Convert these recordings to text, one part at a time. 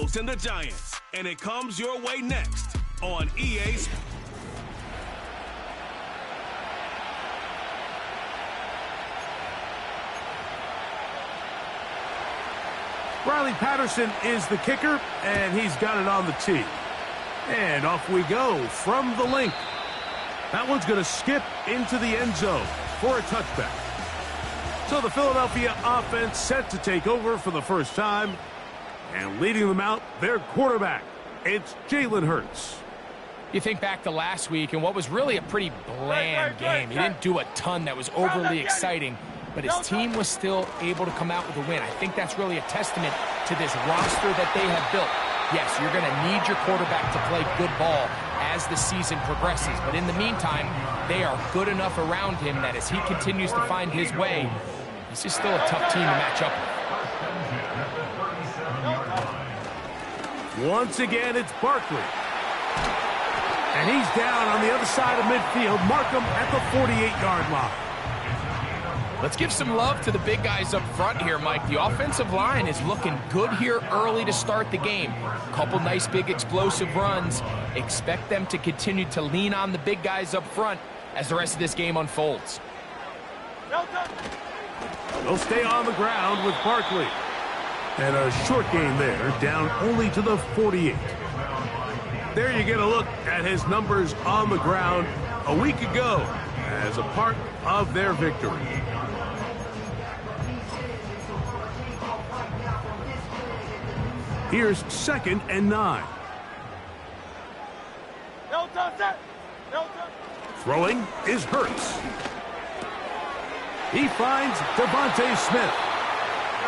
Eagles and the Giants, and it comes your way next on EA Sports. Riley Patterson is the kicker, and he's got it on the tee. And off we go from the link. That one's going to skip into the end zone for a touchback. So the Philadelphia offense set to take over for the first time. And leading them out, their quarterback, it's Jalen Hurts. You think back to last week and what was really a pretty bland game. He didn't do a ton that was overly exciting, but his team was still able to come out with a win. I think that's really a testament to this roster that they have built. Yes, you're going to need your quarterback to play good ball as the season progresses, but in the meantime, they are good enough around him that as he continues to find his way, this is still a tough team to match up with. Once again, it's Barkley. And he's down on the other side of midfield. Mark him at the 48-yard line. Let's give some love to the big guys up front here, Mike. The offensive line is looking good here early to start the game. Couple nice big explosive runs. Expect them to continue to lean on the big guys up front as the rest of this game unfolds. They'll stay on the ground with Barkley. And a short gain there, down only to the 48. There you get a look at his numbers on the ground a week ago as a part of their victory. Here's 2nd and 9. Throwing is Hurts. He finds Devontae Smith.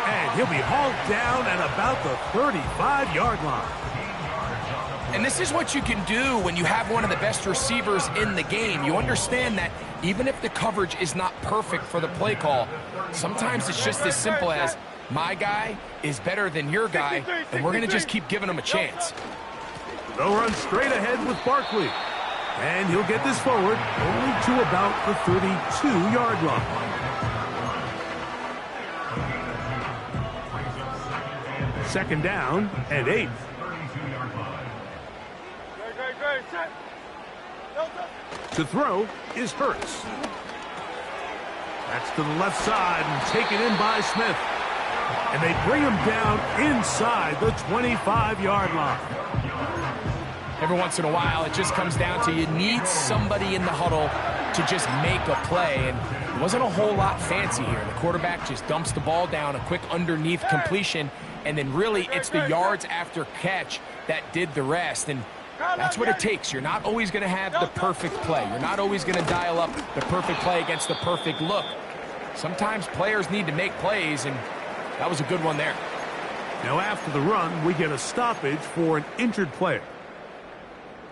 And he'll be hauled down at about the 35-yard line. And this is what you can do when you have one of the best receivers in the game. You understand that even if the coverage is not perfect for the play call, sometimes it's just as simple as, my guy is better than your guy, and we're going to just keep giving him a chance. They'll run straight ahead with Barkley. And he'll get this forward only to about the 32-yard line. Second down and 8. To throw is Hurts. That's to the left side and taken in by Smith. And they bring him down inside the 25-yard line. Every once in a while, it just comes down to you need somebody in the huddle to just make a play. And it wasn't a whole lot fancy here. The quarterback just dumps the ball down, a quick underneath completion, and then really it's the yards after catch that did the rest. And that's what it takes. You're not always going to have the perfect play. You're not always going to dial up the perfect play against the perfect look. Sometimes players need to make plays, and that was a good one there. Now after the run, we get a stoppage for an injured player.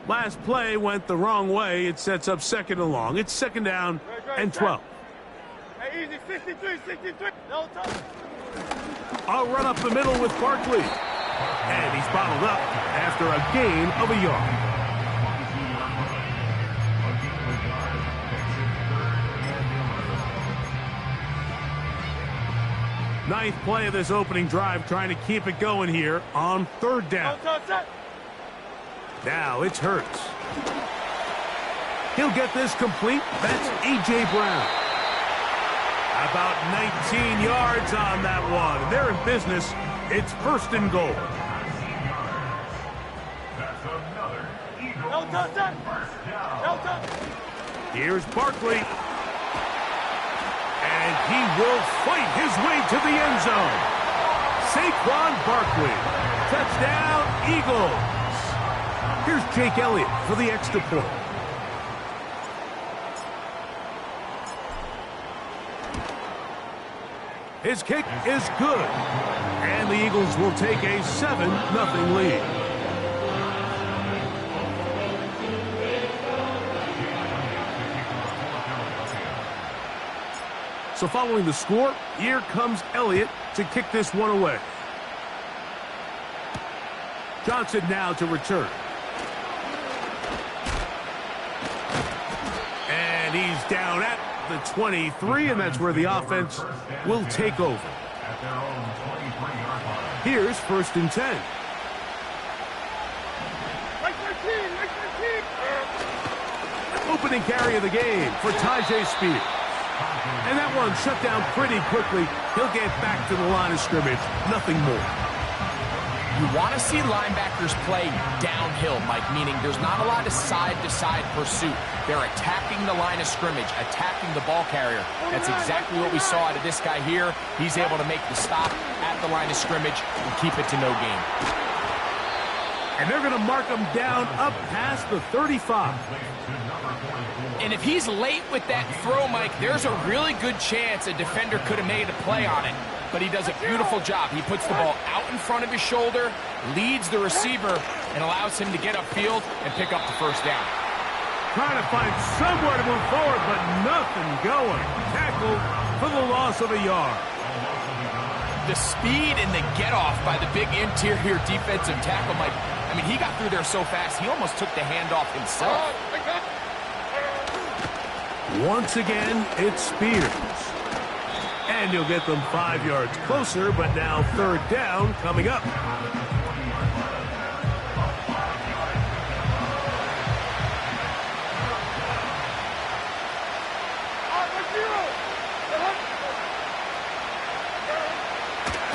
Last play went the wrong way. It sets up 2nd and long. It's 2nd down and 12. Hey, easy, 63. No touch. I'll run up the middle with Barkley. And he's bottled up after a gain of a yard. Ninth play of this opening drive, trying to keep it going here on 3rd down. Now it's Hurts. He'll get this complete. That's A.J. Brown. About 19 yards on that one. They're in business. It's 1st and goal. Here's Barkley. And he will fight his way to the end zone. Saquon Barkley. Touchdown, Eagles. Here's Jake Elliott for the extra point. His kick is good. And the Eagles will take a 7-0 lead. So following the score, here comes Elliott to kick this one away. Johnson now to return. And he's down at the 23, and that's where the offense will take over. Here's 1st and 10. Opening carry of the game for Tajay Spears. And that one shut down pretty quickly. He'll get back to the line of scrimmage. Nothing more. You want to see linebackers play downhill, Mike, meaning there's not a lot of side-to-side pursuit. They're attacking the line of scrimmage, attacking the ball carrier. That's exactly what we saw out of this guy here. He's able to make the stop at the line of scrimmage and keep it to no gain. And they're going to mark him down up past the 35. And if he's late with that throw, Mike, there's a really good chance a defender could have made a play on it. But he does a beautiful job. He puts the ball out in front of his shoulder, leads the receiver, and allows him to get upfield and pick up the first down. Trying to find somewhere to move forward, but nothing going. Tackled for the loss of a yard. The speed and the get-off by the big interior defensive tackle, Mike. I mean, he got through there so fast, he almost took the handoff himself. Once again, it's Spears. And you'll get them 5 yards closer, but now third down coming up.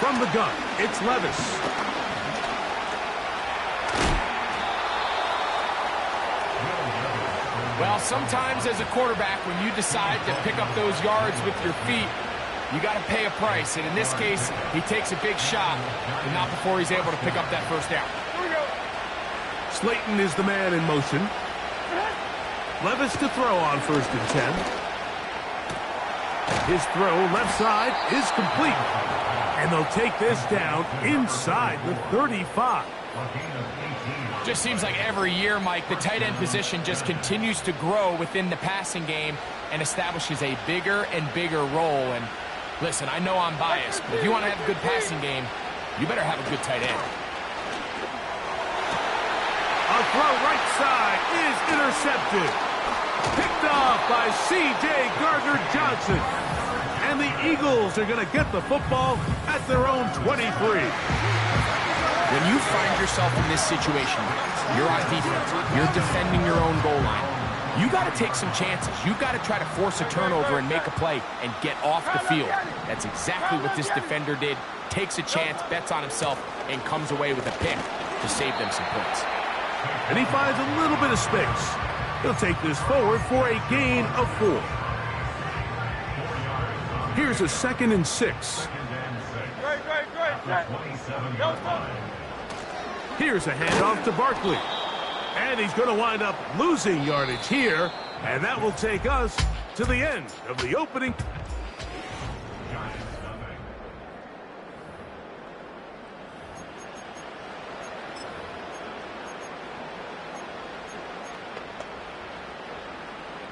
From the gun, it's Levis. Well, sometimes as a quarterback, when you decide to pick up those yards with your feet, you got to pay a price. And in this case, he takes a big shot, but not before he's able to pick up that first down. Slayton is the man in motion. Levis to throw on 1st and 10. His throw left side is complete. And they'll take this down inside the 35. Just seems like every year, Mike, the tight end position just continues to grow within the passing game and establishes a bigger and bigger role. And listen, I know I'm biased, but if you want to have a good passing game, you better have a good tight end. A throw right side is intercepted. Picked off by C.J. Gardner-Johnson. And the Eagles are going to get the football at their own 23. When you find yourself in this situation, you're on defense, you're defending your own goal line, you got to take some chances. You got to try to force a turnover and make a play and get off the field. That's exactly what this defender did. Takes a chance, bets on himself, and comes away with a pick to save them some points. And he finds a little bit of space. He'll take this forward for a gain of 4. Here's a 2nd and 6. Here's a handoff to Barkley. And he's going to wind up losing yardage here. And that will take us to the end of the opening.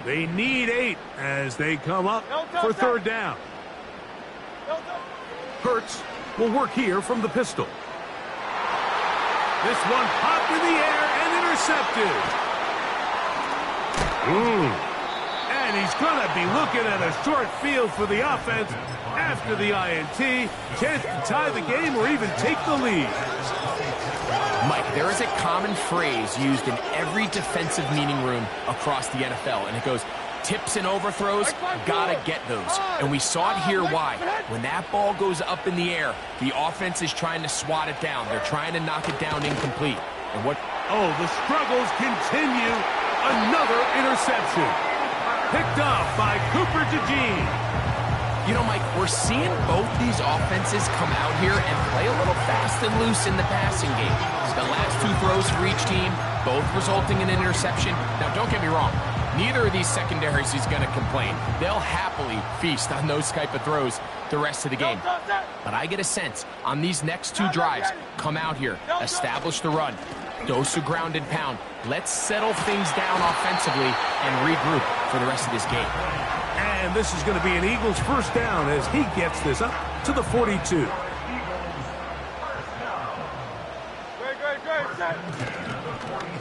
They need 8 as they come up for 3rd down. Hurts will work here from the pistol. This one popped in the air and intercepted. And he's going to be looking at a short field for the offense after the INT. Chance to tie the game or even take the lead. Mike, there is a common phrase used in every defensive meeting room across the NFL, and it goes, tips and overthrows, gotta get those. And we saw it here why. When that ball goes up in the air, the offense is trying to swat it down. They're trying to knock it down incomplete. And what? Oh, the struggles continue. Another interception. Picked off by Cooper DeJean. You know, Mike, we're seeing both these offenses come out here and play a little fast and loose in the passing game. The last 2 throws for each team, both resulting in an interception. Now, don't get me wrong. Neither of these secondaries is going to complain. They'll happily feast on those type of throws the rest of the game. But I get a sense on these next 2 drives, come out here, establish the run, dose of ground and pound. Let's settle things down offensively and regroup for the rest of this game. And this is going to be an Eagles first down as he gets this up to the 42.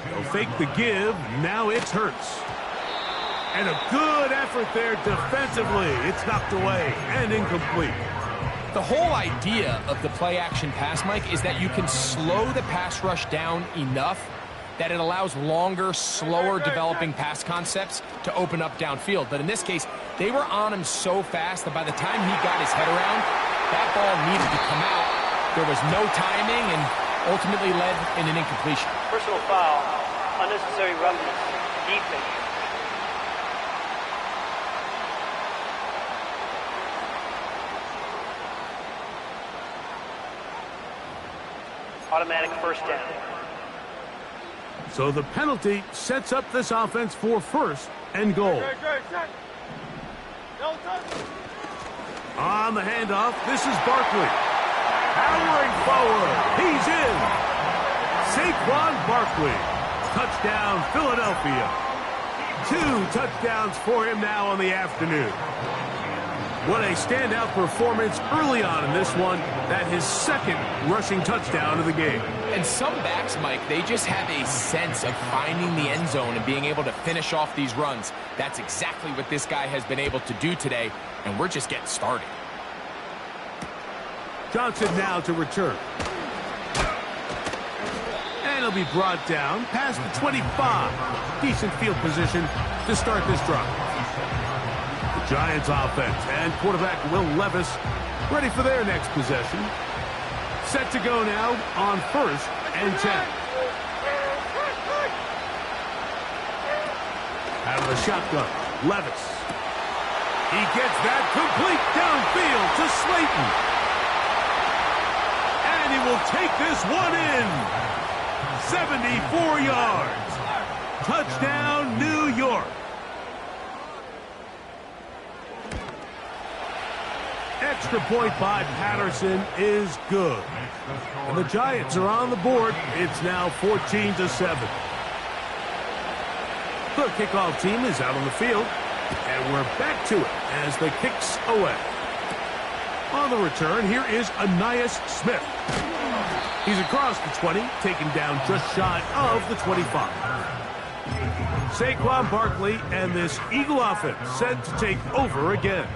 They'll fake the give. Now it's Hurts. And a good effort there defensively. It's knocked away and incomplete. The whole idea of the play-action pass, Mike, is that you can slow the pass rush down enough that it allows longer, slower developing pass concepts to open up downfield. But in this case, they were on him so fast that by the time he got his head around, that ball needed to come out. There was no timing and ultimately led in an incompletion. Personal foul, unnecessary roughness, defense. Automatic first down. So the penalty sets up this offense for first and goal. On the handoff, this is Barkley. Powering forward, he's in. Saquon Barkley. Touchdown, Philadelphia. 2 touchdowns for him now on the afternoon. What a standout performance early on in this one. That his second rushing touchdown of the game. And some backs, Mike, they just have a sense of finding the end zone and being able to finish off these runs. That's exactly what this guy has been able to do today, and we're just getting started. Johnson now to return. And he'll be brought down past the 25. Decent field position to start this drive. The Giants offense and quarterback Will Levis ready for their next possession. Set to go now on first and 10. Out of the shotgun, Levis. He gets that complete downfield to Slayton. And he will take this one in. 74 yards. Touchdown, New York. Extra point by Patterson is good. And the Giants are on the board. It's now 14-7. The kickoff team is out on the field. And we're back to it as the kicks away. On the return, here is Ainias Smith. He's across the 20, taken down just shy of the 25. Saquon Barkley and this Eagle offense set to take over again.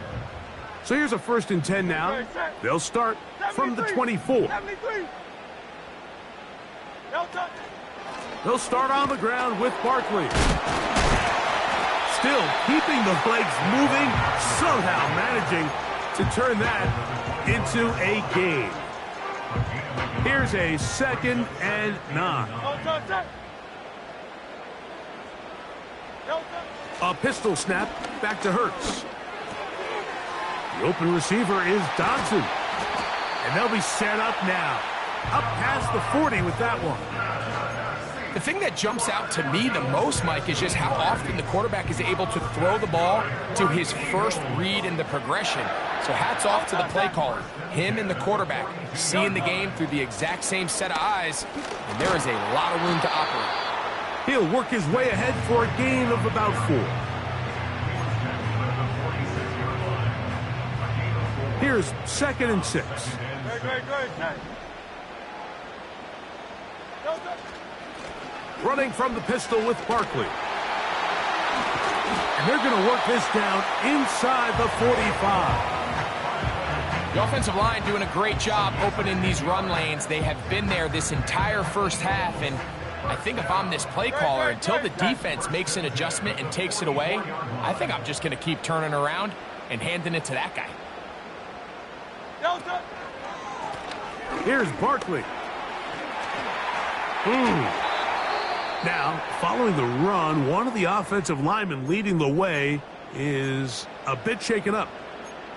So here's a 1st and 10 now. They'll start from the 24. They'll start on the ground with Barkley. Still keeping the legs moving, somehow managing to turn that into a gain. Here's a 2nd and 9. A pistol snap back to Hurts. The open receiver is Dodson. And they'll be set up now. Up past the 40 with that one. The thing that jumps out to me the most, Mike, is just how often the quarterback is able to throw the ball to his first read in the progression. So hats off to the play caller. Him and the quarterback seeing the game through the exact same set of eyes, and there is a lot of room to operate. He'll work his way ahead for a gain of about 4. Here's 2nd and 6. Running from the pistol with Barkley. And they're going to work this down inside the 45. The offensive line doing a great job opening these run lanes. They have been there this entire first half, and I think if I'm this play caller, until the defense makes an adjustment and takes it away, I think I'm just going to keep turning around and handing it to that guy. Here's Barkley. Now, following the run, one of the offensive linemen leading the way is a bit shaken up.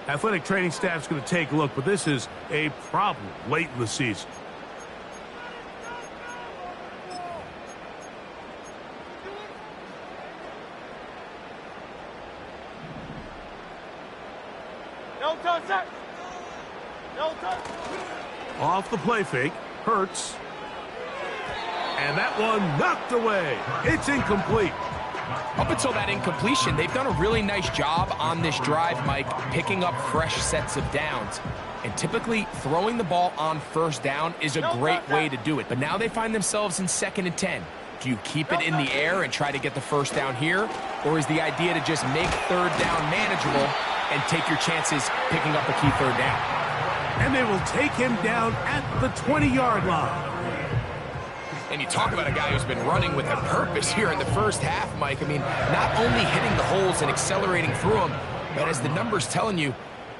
Athletic training staff's going to take a look, but this is a problem late in the season. Off the play fake, Hurts. And that one knocked away. It's incomplete. Up until that incompletion, they've done a really nice job on this drive, Mike, picking up fresh sets of downs. And typically, throwing the ball on first down is a great way to do it. But now they find themselves in 2nd and 10. Do you keep it in the air and try to get the first down here? Or is the idea to just make 3rd down manageable and take your chances picking up a key 3rd down? And they will take him down at the 20-yard line. And you talk about a guy who's been running with a purpose here in the first half, Mike. I mean, not only hitting the holes and accelerating through them, but as the numbers telling you,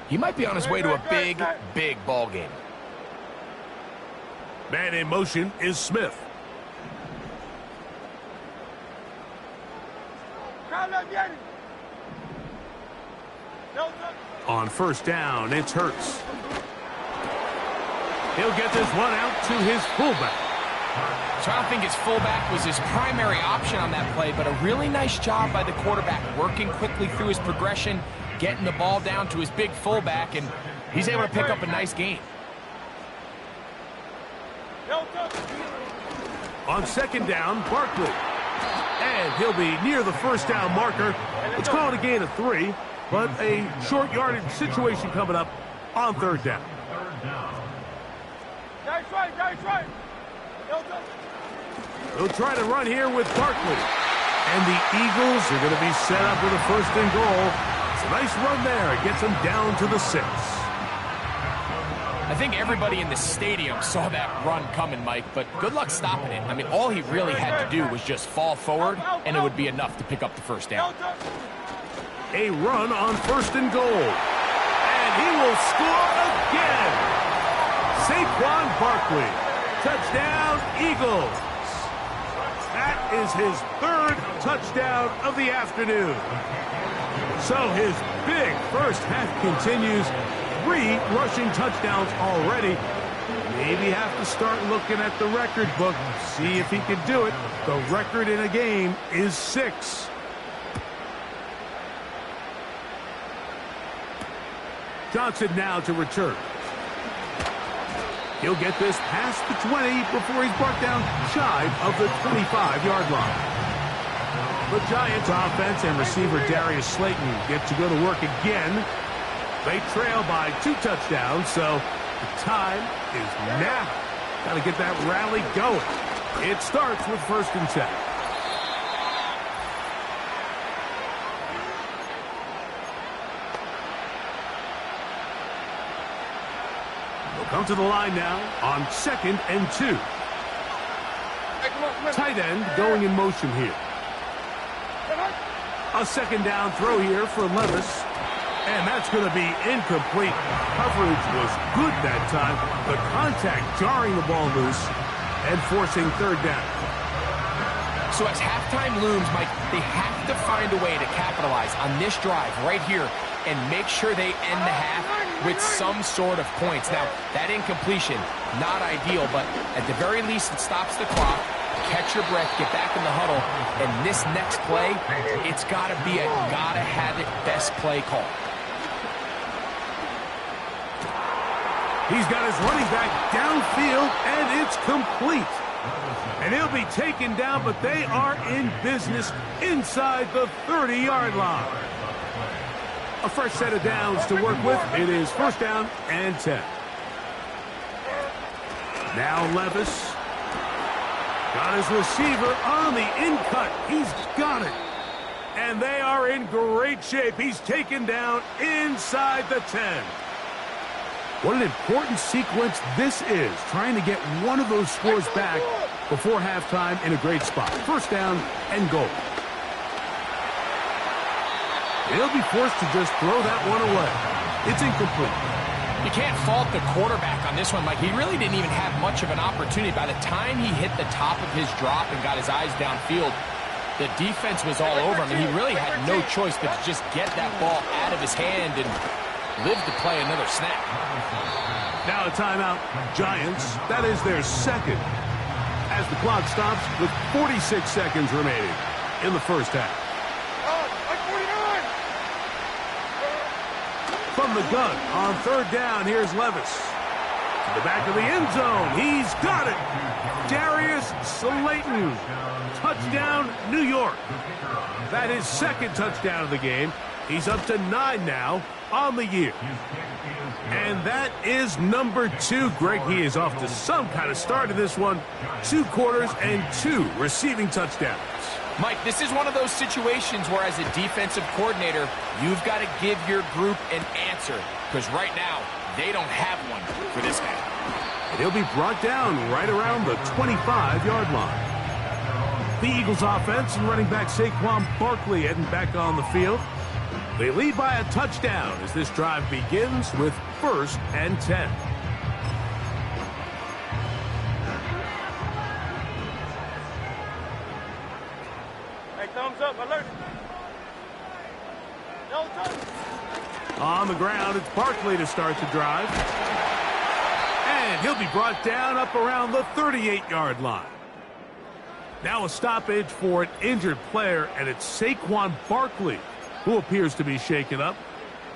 he might be on his way to a big, big ball game. Man in motion is Smith. On first down, it's Hurts. He'll get this one out to his fullback. So I don't think his fullback was his primary option on that play, but a really nice job by the quarterback working quickly through his progression, getting the ball down to his big fullback, and he's able to pick up a nice gain. On second down, Barkley. And he'll be near the first down marker. It's called a gain of 3, but a short yardage situation coming up on third down. They'll try to run here with Barkley. And the Eagles are going to be set up with a first and goal. It's a nice run there. It gets them down to the 6. I think everybody in the stadium saw that run coming, Mike, but good luck stopping it. I mean, all he really had to do was just fall forward, and it would be enough to pick up the first down. A run on first and goal. And he will score again. Saquon Barkley. Touchdown, Eagles. That is his 3rd touchdown of the afternoon. So his big first half continues. 3 rushing touchdowns already. Maybe have to start looking at the record book, see if he can do it. The record in a game is 6. Johnson now to return. He'll get this past the 20 before he's brought down shy of the 25-yard line. The Giants offense and receiver Darius Slayton get to go to work again. They trail by 2 touchdowns, so the time is now. Got to get that rally going. It starts with first and 10. They'll come to the line now on second and 2. Tight end going in motion here. A second down throw here for Levis. And that's going to be incomplete. Coverage was good that time. The contact jarring the ball loose and forcing third down. So as halftime looms, Mike, they have to find a way to capitalize on this drive right here and make sure they end the half with some sort of points. Now, that incompletion, not ideal, but at the very least, it stops the clock. Catch your breath, get back in the huddle, and this next play, it's got to be a gotta-have-it best play call. He's got his running back downfield, and it's complete. And he'll be taken down, but they are in business inside the 30-yard line. A fresh set of downs to work with. It is first down and 10. Now Levis. Got his receiver on the in-cut. He's got it. And they are in great shape. He's taken down inside the 10. What an important sequence this is, trying to get one of those scores back before halftime in a great spot. First down and goal. He'll be forced to just throw that one away. It's incomplete. You can't fault the quarterback on this one, Mike. He really didn't even have much of an opportunity. By the time he hit the top of his drop and got his eyes downfield, the defense was all over him, and he really had no choice but to just get that ball out of his hand and live to play another snap. Now a timeout. Giants, that is their second, as the clock stops with 46 seconds remaining in the first half. From the gun on third down, here's Levis. To the back of the end zone. He's got it. Darius Slayton. Touchdown, New York. That is second touchdown of the game. He's up to 9 now on the year. And that is number 2. Greg, he is off to some kind of start in this one. 2 quarters and 2 receiving touchdowns. Mike, this is one of those situations where as a defensive coordinator, you've got to give your group an answer. Because right now, they don't have one for this guy. And he'll be brought down right around the 25-yard line. The Eagles offense and running back Saquon Barkley heading back on the field. They lead by a touchdown as this drive begins with 1st and 10. Hey, thumbs up, alert. No touch. On the ground, it's Barkley to start the drive. And he'll be brought down up around the 38-yard line. Now a stoppage for an injured player, and it's Saquon Barkley who appears to be shaken up.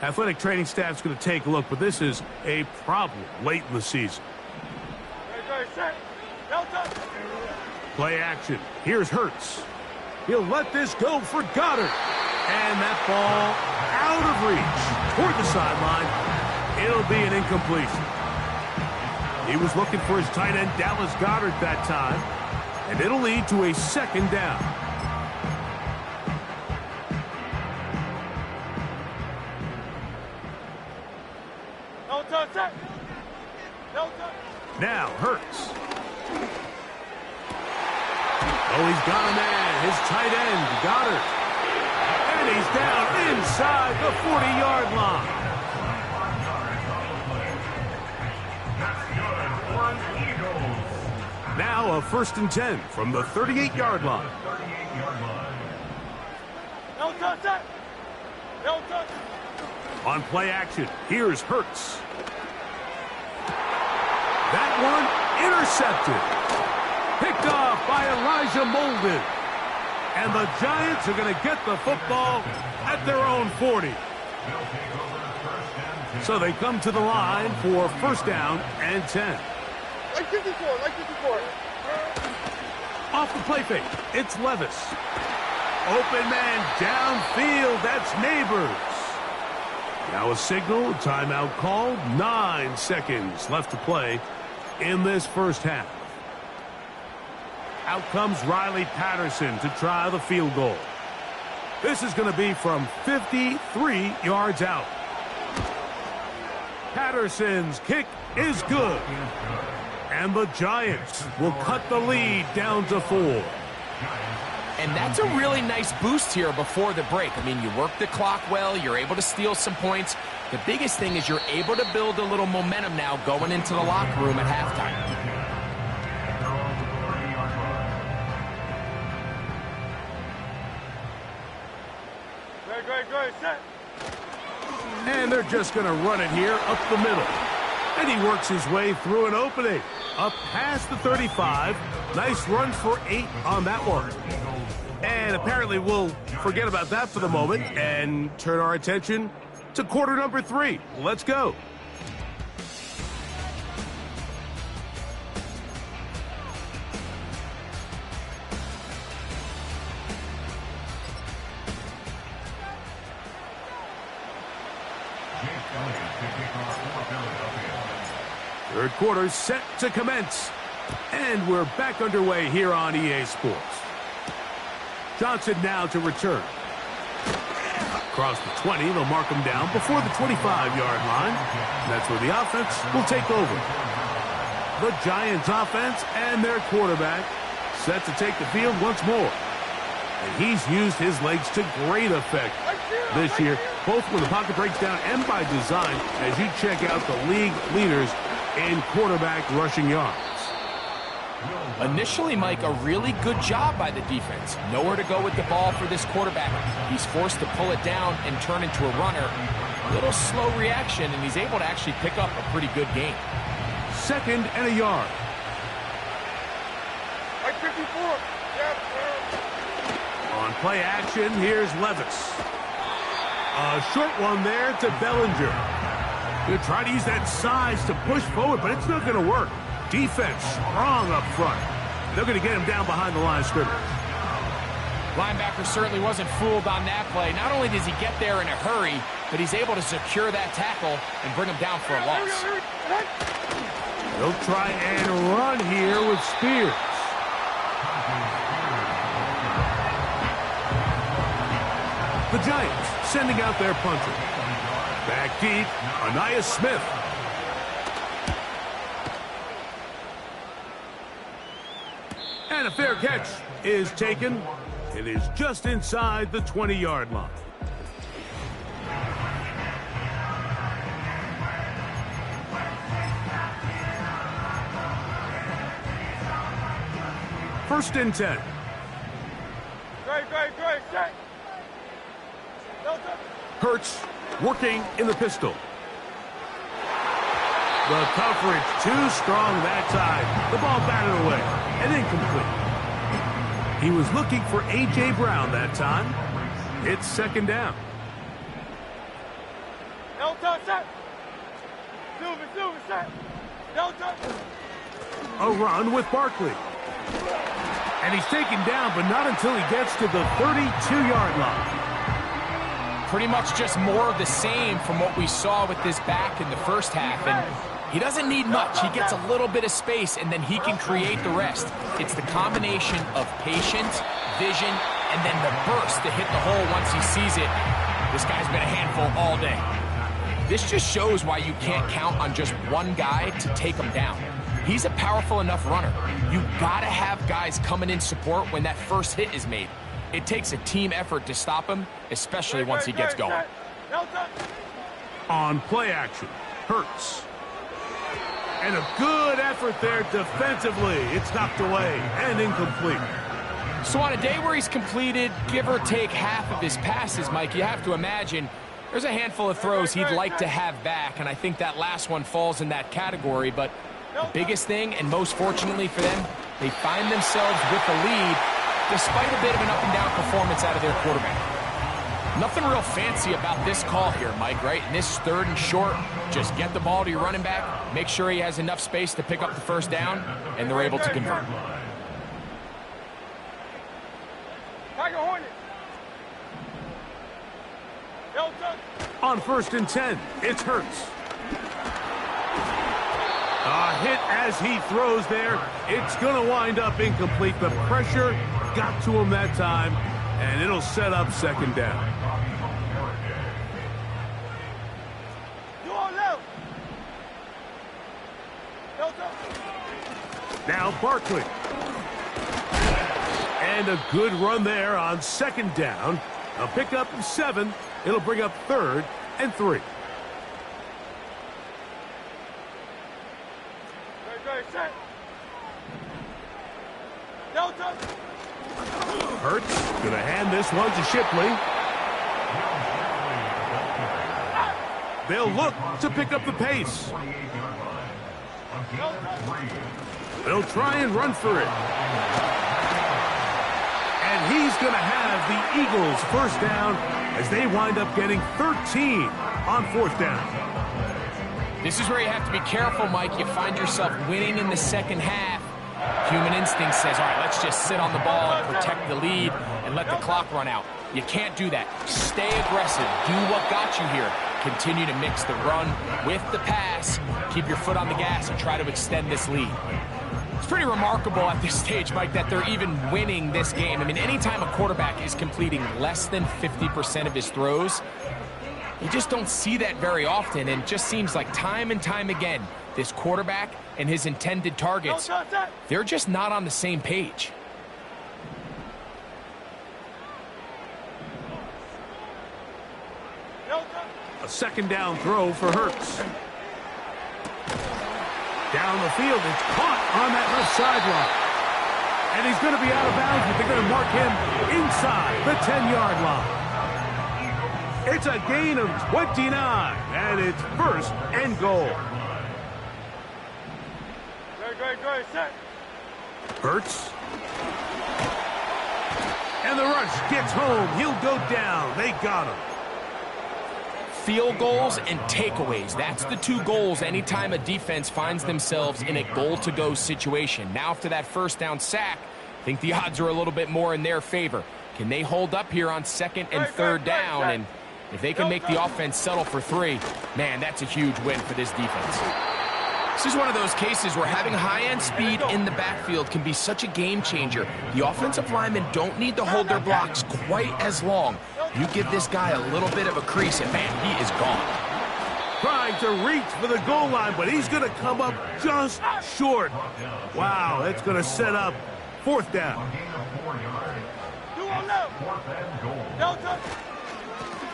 Athletic training staff's going to take a look, but this is a problem late in the season. Ready, set. No touch. Play action. Here's Hurts. He'll let this go for Goddard. And that ball out of reach toward the sideline. It'll be an incompletion. He was looking for his tight end, Dallas Goedert, that time. And it'll lead to a 2nd down. No touch, set. No touch. Now Hurts. Oh, he's got a man. His tight end, Goddard. And he's down inside the 40-yard line. Now a 1st and 10 from the 38-yard line. No touch, set. No touch. On play action, here's Hurts. That one intercepted. Picked off by Elijah Molden. And the Giants are going to get the football at their own 40. So they come to the line for 1st down and 10. Like 54, like 54. Off the play fake, it's Levis. Open man downfield, that's Neighbors. Now a signal, timeout called, 9 seconds left to play in this 1st half. Out comes Riley Patterson to try the field goal. This is going to be from 53 yards out. Patterson's kick is good. And the Giants will cut the lead down to 4. And that's a really nice boost here before the break. I mean, you work the clock well, you're able to steal some points. The biggest thing is you're able to build a little momentum now going into the locker room at halftime. Great, set. And they're just going to run it here up the middle. And he works his way through an opening. Up past the 35. Nice run for 8 on that one. And apparently we'll forget about that for the moment and turn our attention to quarter number 3. Let's go. Third quarter set to commence. And we're back underway here on EA Sports. Johnson now to return. Across the 20, they'll mark him down before the 25-yard line. That's where the offense will take over. The Giants offense and their quarterback set to take the field once more. And he's used his legs to great effect this year, both when the pocket breaks down and by design, as you check out the league leaders in quarterback rushing yards. Initially, Mike, a really good job by the defense. Nowhere to go with the ball for this quarterback. He's forced to pull it down and turn into a runner. A little slow reaction, and he's able to actually pick up a pretty good game. 2nd and a yard. Like 54. Yep. On play action, here's Levis. A short one there to Bellinger. He'll try to use that size to push forward, but it's not going to work. Defense strong up front. They're going to get him down behind the line of scrimmage. Linebacker certainly wasn't fooled on that play. Not only does he get there in a hurry, but he's able to secure that tackle and bring him down for a loss. They'll try and run here with Spears. The Giants sending out their punter. Back deep, Anaya Smith. And a fair catch is taken. It is just inside the 20-yard line. First and 10. Great, check. Hurts working in the pistol. The coverage too strong that time. The ball batted away and incomplete. He was looking for A.J. Brown that time. It's second down. No touch, set. Silver, set. No touch. A run with Barkley. And he's taken down, but not until he gets to the 32-yard line. Pretty much just more of the same from what we saw with this back in the first half. And he doesn't need much. He gets a little bit of space, and then he can create the rest. It's the combination of patience, vision, and then the burst to hit the hole once he sees it. This guy's been a handful all day. This just shows why you can't count on just one guy to take him down. He's a powerful enough runner. You gotta have guys coming in support when that first hit is made. It takes a team effort to stop him, especially once he gets going. On play action, Hurts. And a good effort there defensively. It's knocked away and incomplete. So on a day where he's completed, give or take half of his passes, Mike, you have to imagine there's a handful of throws he'd like to have back, and I think that last one falls in that category. But the biggest thing, and most fortunately for them, they find themselves with the lead despite a bit of an up-and-down performance out of their quarterback. Nothing real fancy about this call here, Mike, right? In this third and short, just get the ball to your running back, make sure he has enough space to pick up the first down, and they're able to convert. On first and 10, it's Hurts. A hit as he throws there. It's going to wind up incomplete. The pressure got to him that time, and it'll set up second down. Now Barkley. And a good run there on second down. A pickup of 7. It'll bring up third and 3. Hurts going to hand this one to Shipley. They'll look to pick up the pace. They'll try and run for it. And he's going to have the Eagles first down as they wind up getting 13 on fourth down. This is where you have to be careful, Mike. You find yourself winning in the second half. Human instinct says, all right, let's just sit on the ball and protect the lead and let the clock run out. You can't do that. Stay aggressive. Do what got you here. Continue to mix the run with the pass. Keep your foot on the gas and try to extend this lead. It's pretty remarkable at this stage, Mike, that they're even winning this game. I mean, anytime a quarterback is completing less than 50% of his throws, you just don't see that very often, and it just seems like time and time again, this quarterback and his intended targets, they're just not on the same page. A second down throw for Hurts. Down the field, it's caught on that left sideline. And he's going to be out of bounds, but they're going to mark him inside the 10-yard line. It's a gain of 29, and it's first and goal. Great, set. Hurts. And the rush gets home. He'll go down. They got him. Field goals and takeaways. That's the two goals anytime a defense finds themselves in a goal-to-go situation. Now after that first down sack, I think the odds are a little bit more in their favor. Can they hold up here on second and third down? And if they can make the offense settle for 3, man, that's a huge win for this defense. This is one of those cases where having high-end speed in the backfield can be such a game changer. The offensive linemen don't need to hold their blocks quite as long. You give this guy a little bit of a crease, and man, he is gone. Trying to reach for the goal line, but he's going to come up just short. Wow, that's going to set up 4th down.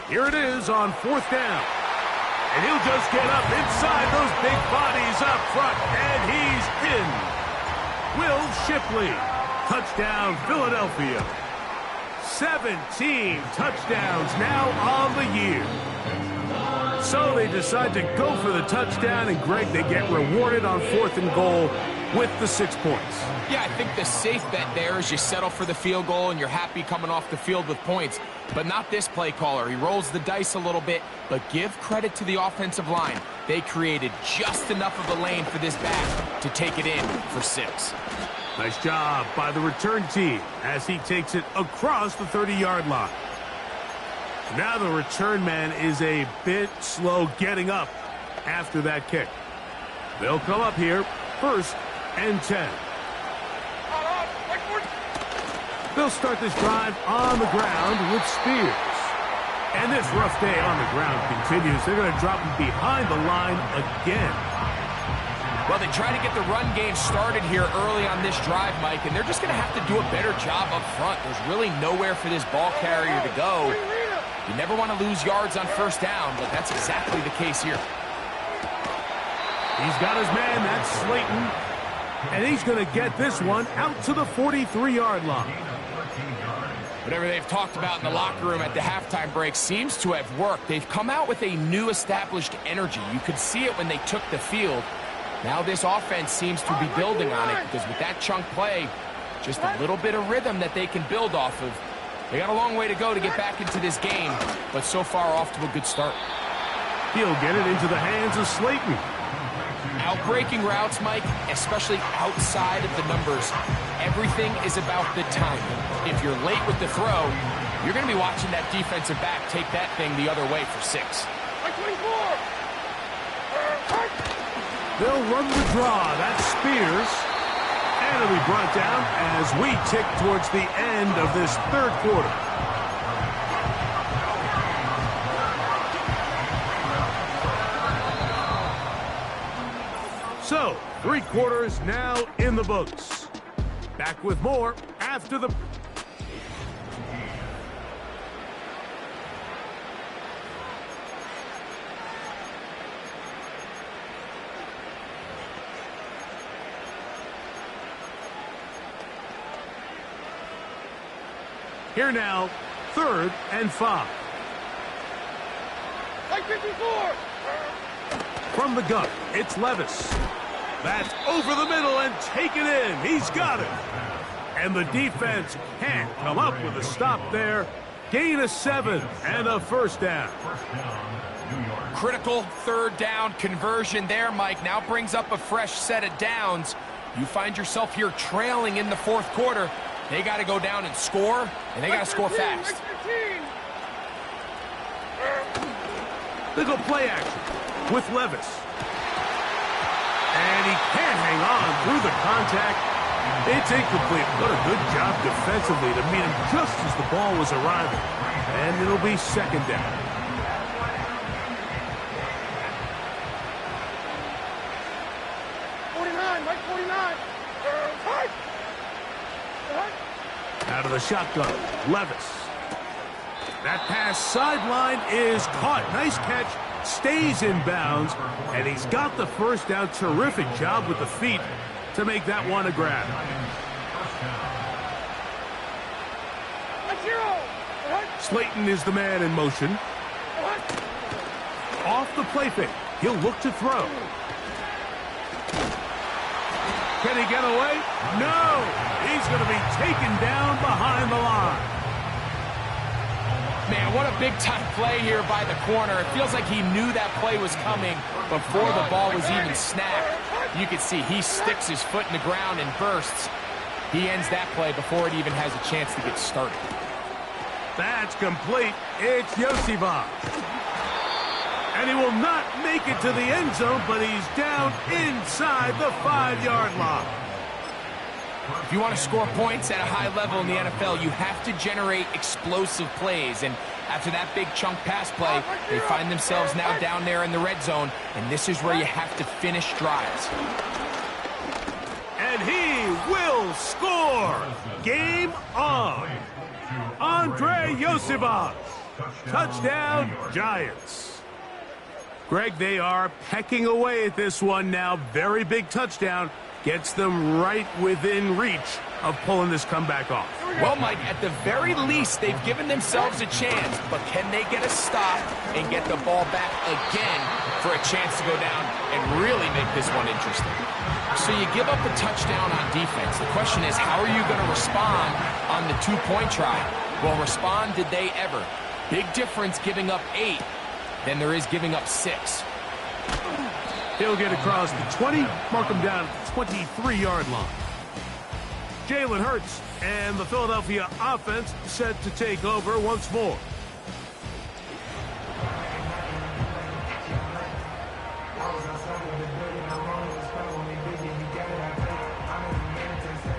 Here it is on 4th down. And he'll just get up inside those big bodies up front, and he's in. Will Shipley. Touchdown, Philadelphia. 17 touchdowns now on the year. So they decide to go for the touchdown, and Greg, they get rewarded on 4th and goal with the 6 points. Yeah, I think the safe bet there is you settle for the field goal and you're happy coming off the field with points. But not this play caller. He rolls the dice a little bit, but give credit to the offensive line. They created just enough of a lane for this back to take it in for 6. Nice job by the return team as he takes it across the 30-yard line. Now the return man is a bit slow getting up after that kick. They'll come up here, 1st and 10. They'll start this drive on the ground with Spears. And this rough day on the ground continues. They're going to drop him behind the line again. Well, they try to get the run game started here early on this drive, Mike, and they're just going to have to do a better job up front. There's really nowhere for this ball carrier to go. You never want to lose yards on 1st down, but that's exactly the case here. He's got his man, that's Slayton. And he's going to get this one out to the 43-yard line. Whatever they've talked about in the locker room at the halftime break seems to have worked. They've come out with a new established energy. You could see it when they took the field. Now this offense seems to be building on it because with that chunk play, just a little bit of rhythm that they can build off of. They got a long way to go to get back into this game, but so far off to a good start. He'll get it into the hands of Slayton. Out-breaking routes, Mike, especially outside of the numbers, everything is about the timing. If you're late with the throw, you're going to be watching that defensive back take that thing the other way for 6. They'll run the draw. That's Spears. And it'll be brought down as we tick towards the end of this 3rd quarter. So, 3 quarters now in the books. Back with more after the... Here now, 3rd and 5. Like 54! From the gun, it's Levis. That's over the middle and taken in. He's got it. And the defense can't come up with a stop there. Gain of 7 and a 1st down. Critical 3rd down conversion there, Mike. Now brings up a fresh set of downs. You find yourself here trailing in the 4th quarter. They got to go down and score, and they got to score fast. They go play action with Levis. And he can't hang on through the contact. It's incomplete. What a good job defensively to meet him just as the ball was arriving. And it'll be 2nd down. Out of the shotgun, Levis. That pass sideline is caught. Nice catch, stays in bounds, and he's got the 1st down. Terrific job with the feet to make that one a grab. Slayton is the man in motion. Off the play fake, he'll look to throw. Can he get away? No! He's going to be taken down behind the line. Man, what a big-time play here by the corner. It feels like he knew that play was coming before the ball was even snapped. You can see he sticks his foot in the ground and bursts. He ends that play before it even has a chance to get started. That's complete. It's Yosivas. And he will not make it to the end zone, but he's down inside the 5-yard line. If you want to score points at a high level in the NFL, you have to generate explosive plays. And after that big chunk pass play, they find themselves now down there in the red zone, and this is where you have to finish drives. And he will score. Game on. Andre Yosibov. Touchdown, Giants. Greg, they are pecking away at this one now. Very big touchdown. Gets them right within reach of pulling this comeback off. Well, Mike, at the very least, they've given themselves a chance, but can they get a stop and get the ball back again for a chance to go down and really make this one interesting? So you give up a touchdown on defense. The question is, how are you going to respond on the two-point try? Well, respond did they ever? Big difference giving up 8 than there is giving up 6. He'll get across the 20, mark him down at the 23-yard line. Jalen Hurts and the Philadelphia offense set to take over once more.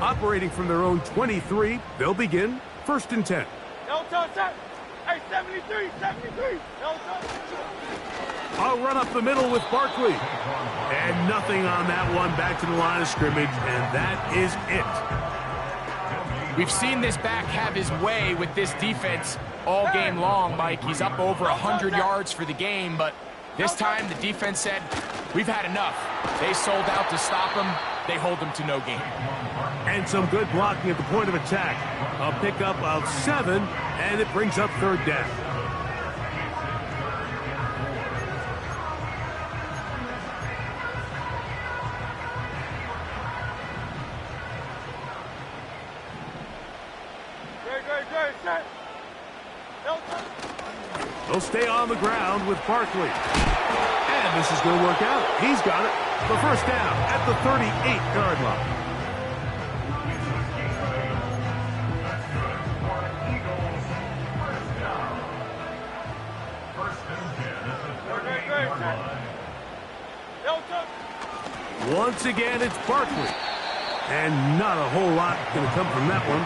Operating from their own 23, they'll begin 1st and 10. No touch, set. Hey, 73, 73. No touch. I'll run up the middle with Barkley. And nothing on that one. Back to the line of scrimmage, and that is it. We've seen this back have his way with this defense all game long, Mike. He's up over 100 yards for the game, but this time the defense said, we've had enough. They sold out to stop him. They hold him to no gain. And some good blocking at the point of attack. A pickup of 7, and it brings up 3rd down. They'll stay on the ground with Barkley. And this is going to work out. He's got it. The 1st down at the 38-yard line. Once again, it's Barkley. And not a whole lot going to come from that one.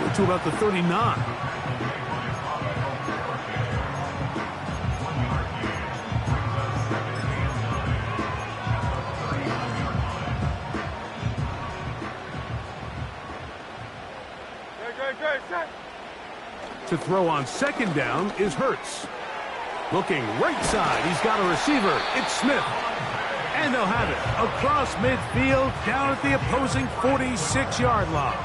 Going to about the 39. To throw on 2nd down is Hurts. Looking right side. He's got a receiver. It's Smith. And they'll have it across midfield down at the opposing 46-yard line.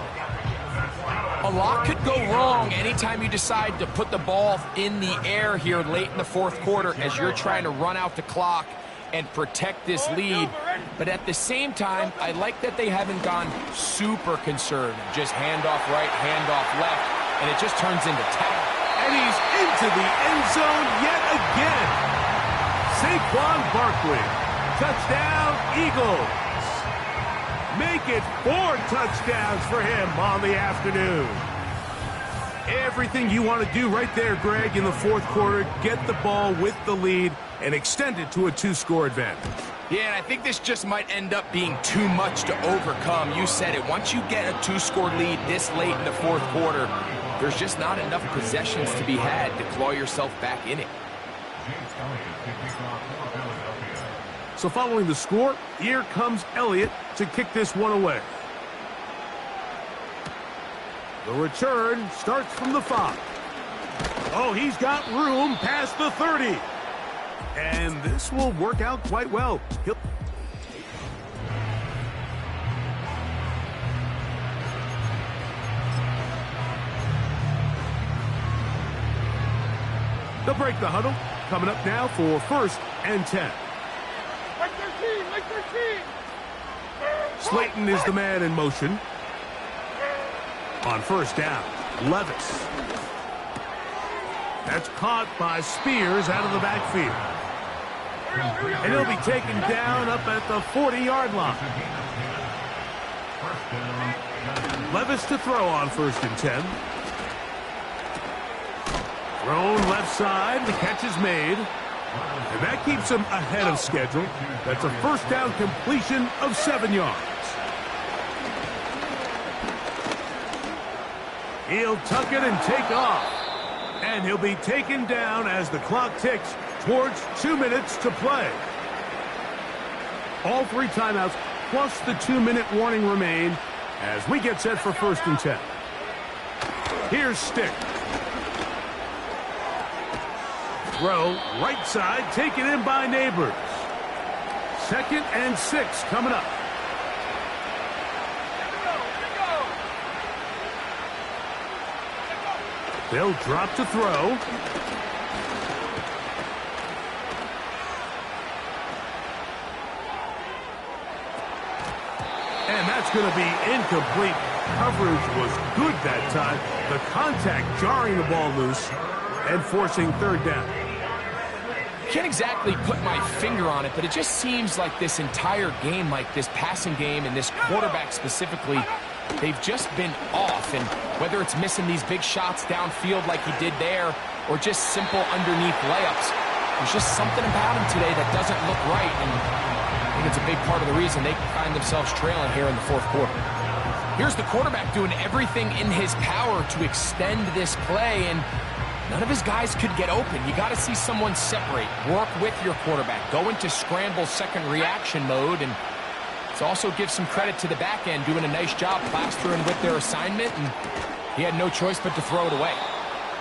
A lot could go wrong anytime you decide to put the ball in the air here late in the 4th quarter as you're trying to run out the clock and protect this lead. But at the same time, I like that they haven't gone super conservative. Just handoff right, handoff left, and it just turns into tackle. And he's into the end zone yet again. Saquon Barkley. Touchdown, Eagles. Make it 4 touchdowns for him on the afternoon. Everything you want to do right there, Greg, in the 4th quarter. Get the ball with the lead and extend it to a 2-score advantage. Yeah, and I think this just might end up being too much to overcome. You said it. Once you get a 2-score lead this late in the 4th quarter, there's just not enough possessions to be had to claw yourself back in it. So following the score, here comes Elliott to kick this one away. The return starts from the 5. Oh, he's got room past the 30. And this will work out quite well. They'll break the huddle. Coming up now for 1st and 10. Like 13, like 13. Slayton is the man in motion. On 1st down, Levis. That's caught by Spears out of the backfield. And he'll be taken down up at the 40-yard line. Levis to throw on 1st and 10. Thrown left side. The catch is made. And that keeps him ahead of schedule. That's a 1st down completion of 7 yards. He'll tuck it and take off. And he'll be taken down as the clock ticks towards 2 minutes to play. All 3 timeouts plus the 2-minute warning remain. as we get set for 1st and 10. Here's Stick. Throw, right side, taken in by Neighbors. 2nd and 6 coming up. They'll drop to throw. And that's going to be incomplete. Coverage was good that time. The contact jarring the ball loose and forcing 3rd down. Can't exactly put my finger on it, but it just seems like this entire game, like this passing game and this quarterback specifically, they've just been off. And whether it's missing these big shots downfield like he did there or just simple underneath layups, there's just something about him today that doesn't look right. And I think it's a big part of the reason they find themselves trailing here in the 4th quarter. Here's the quarterback doing everything in his power to extend this play, and none of his guys could get open. You got to see someone separate, work with your quarterback, go into scramble second reaction mode, and to also give some credit to the back end, doing a nice job plastering with their assignment, and he had no choice but to throw it away.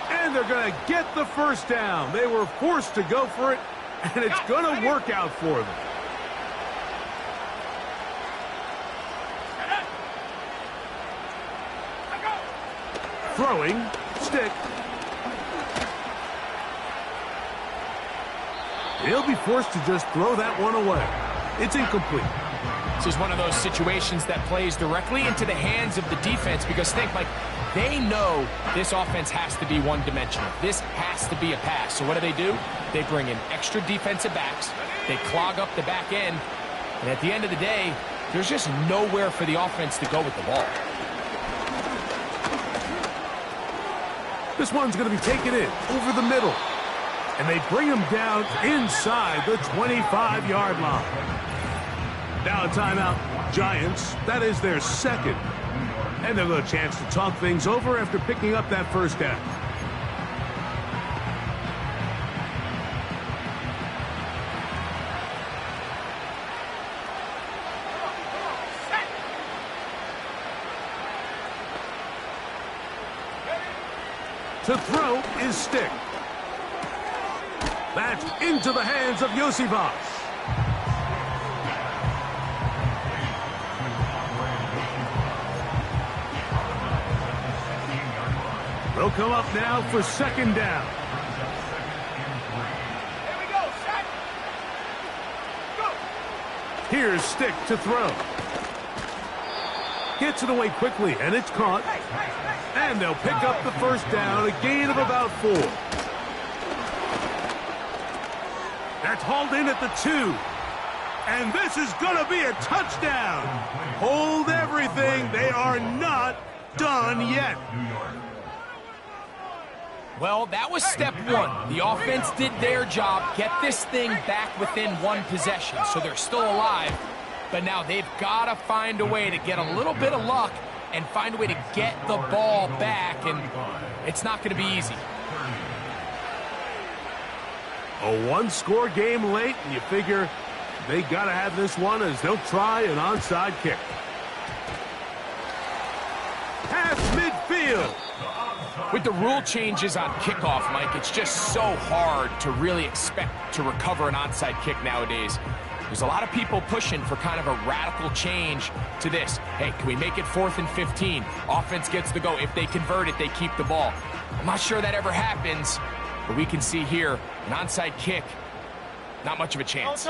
And they're going to get the 1st down. They were forced to go for it, and it's going to work out for them. Throwing, Stick. He'll be forced to just throw that one away. It's incomplete. This is one of those situations that plays directly into the hands of the defense because think, like, they know this offense has to be one-dimensional. This has to be a pass. So what do? They bring in extra defensive backs. They clog up the back end. And at the end of the day, there's just nowhere for the offense to go with the ball. This one's going to be taken in over the middle. And they bring him down inside the 25-yard line. Now a timeout, Giants. That is their 2nd. And they'll get a chance to talk things over after picking up that 1st down. To throw is Stick. That's into the hands of Yosivas. They'll come up now for 2nd down. Here we go, set. Go. Here's Stick to throw. Gets it away quickly, and it's caught. And they'll pick up the 1st down, a gain of about 4. That's hauled in at the 2. And this is going to be a touchdown. Hold everything. They are not done yet. Well, that was step 1. The offense did their job, get this thing back within 1 possession, so they're still alive. But now they've got to find a way to get a little bit of luck and find a way to get the ball back, and it's not going to be easy. A 1-score game late, and you figure they got to have this one as they'll try an onside kick. Pass midfield. With the rule changes on kickoff, Mike, it's just so hard to really expect to recover an onside kick nowadays. There's a lot of people pushing for kind of a radical change to this. Hey, can we make it 4th and 15? Offense gets the go. If they convert it, they keep the ball. I'm not sure that ever happens, but we can see here an onside kick, not much of a chance.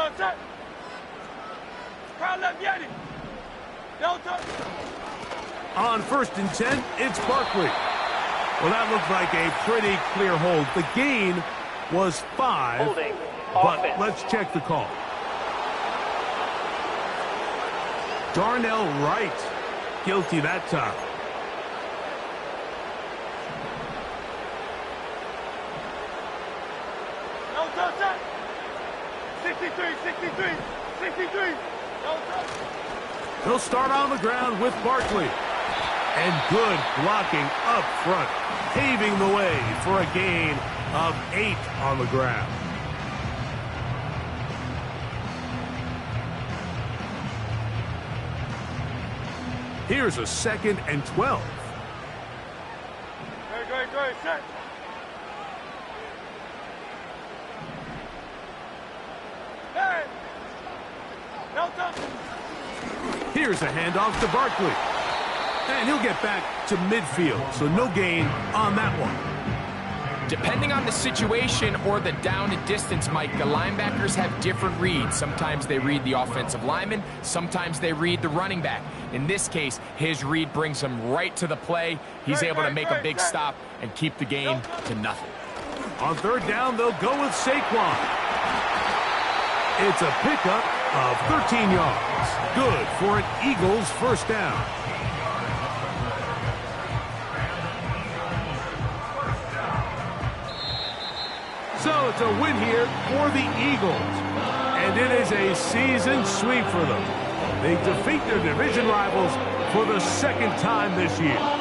On 1st and 10, it's Barkley. Well, that looked like a pretty clear hold. The gain was 5, Holding. but Offense. let's check the call. Darnell Wright, guilty that time. No touch. 63. No touch. He'll start on the ground with Barkley. And good blocking up front, paving the way for a gain of 8 on the ground. Here's a 2nd and 12. Go, set. Hey! Delta! Here's a handoff to Barkley. And he'll get back to midfield, so no gain on that one. Depending on the situation or the down and distance, Mike, the linebackers have different reads. Sometimes they read the offensive lineman, sometimes they read the running back. In this case, his read brings him right to the play. He's able to make a big stop and keep the game to nothing. On 3rd down, they'll go with Saquon. It's a pickup of 13 yards. Good for an Eagles 1st down. So it's a win here for the Eagles. And it is a season sweep for them. They defeat their division rivals for the 2nd time this year.